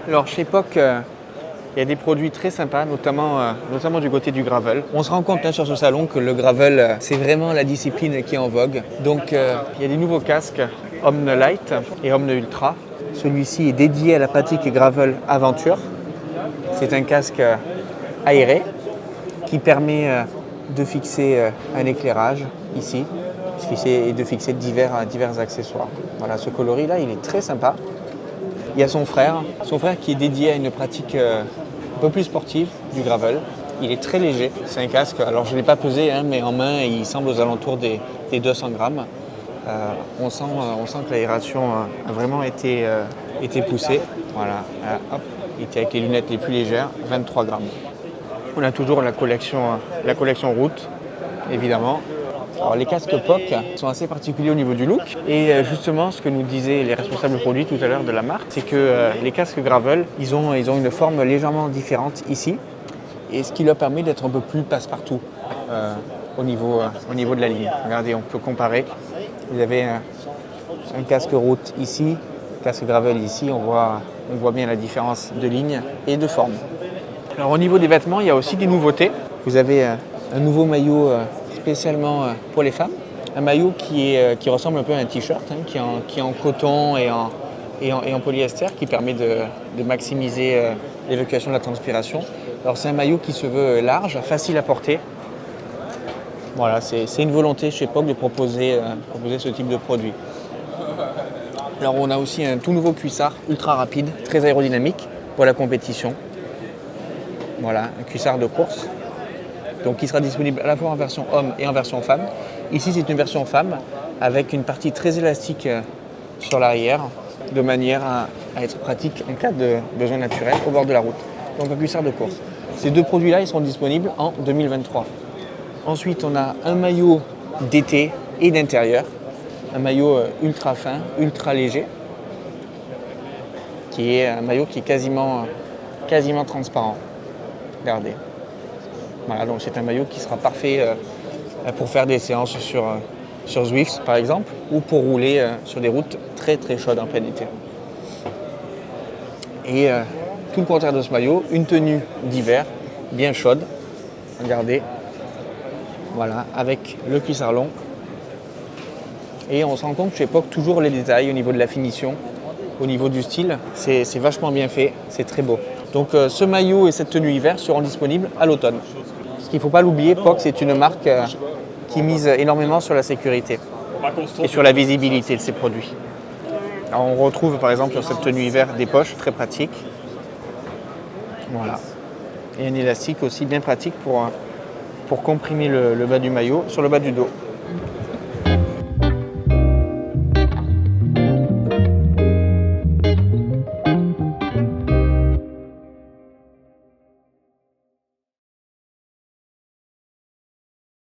Alors chez POC, il y a des produits très sympas, notamment du côté du gravel. On se rend compte sur ce salon que le gravel, c'est vraiment la discipline qui est en vogue. Donc il y a des nouveaux casques Omne Light et Omne Ultra. Celui-ci est dédié à la pratique gravel aventure. C'est un casque aéré qui permet de fixer un éclairage ici et de fixer divers accessoires. Voilà, ce coloris-là, il est très sympa. Il y a son frère qui est dédié à une pratique un peu plus sportive du gravel. Il est très léger, c'est un casque, alors je ne l'ai pas pesé, mais en main il semble aux alentours des 200 grammes. On sent que l'aération a vraiment été poussée. Voilà, hop, il était avec les lunettes les plus légères, 23 grammes. On a toujours la collection route, évidemment. Alors les casques POC sont assez particuliers au niveau du look et justement ce que nous disaient les responsables produits tout à l'heure de la marque, c'est que les casques gravel, ils ont une forme légèrement différente ici et ce qui leur permet d'être un peu plus passe-partout au niveau de la ligne. Regardez, on peut comparer. Vous avez un casque route ici, casque gravel ici, on voit bien la différence de ligne et de forme. Alors au niveau des vêtements, il y a aussi des nouveautés. Vous avez un nouveau maillot spécialement pour les femmes. Un maillot qui ressemble un peu à un t-shirt, qui est en coton et en polyester, qui permet de maximiser l'évacuation de la transpiration. Alors c'est un maillot qui se veut large, facile à porter. Voilà, c'est une volonté chez POC de proposer ce type de produit. Alors on a aussi un tout nouveau cuissard ultra rapide, très aérodynamique pour la compétition. Voilà, un cuissard de course. Donc qui sera disponible à la fois en version homme et en version femme. Ici c'est une version femme avec une partie très élastique sur l'arrière de manière à être pratique en cas de besoin naturel au bord de la route. Donc un cuissard de course. Ces deux produits-là ils seront disponibles en 2023. Ensuite on a un maillot d'été et d'intérieur. Un maillot ultra fin, ultra léger. Qui est un maillot qui est quasiment transparent. Regardez. Voilà, donc c'est un maillot qui sera parfait pour faire des séances sur Zwift par exemple ou pour rouler sur des routes très très chaudes en plein été. Et tout le contraire de ce maillot, une tenue d'hiver bien chaude. Regardez, voilà, avec le cuissard long. Et on se rend compte chez POC toujours les détails au niveau de la finition, au niveau du style, c'est vachement bien fait, c'est très beau. Donc ce maillot et cette tenue hiver seront disponibles à l'automne. Ce qu'il ne faut pas l'oublier, POC c'est une marque qui mise énormément sur la sécurité et sur la visibilité de ses produits. Alors, on retrouve par exemple sur cette tenue hiver des poches très pratiques. Voilà. Et un élastique aussi bien pratique pour comprimer le bas du maillot sur le bas du dos.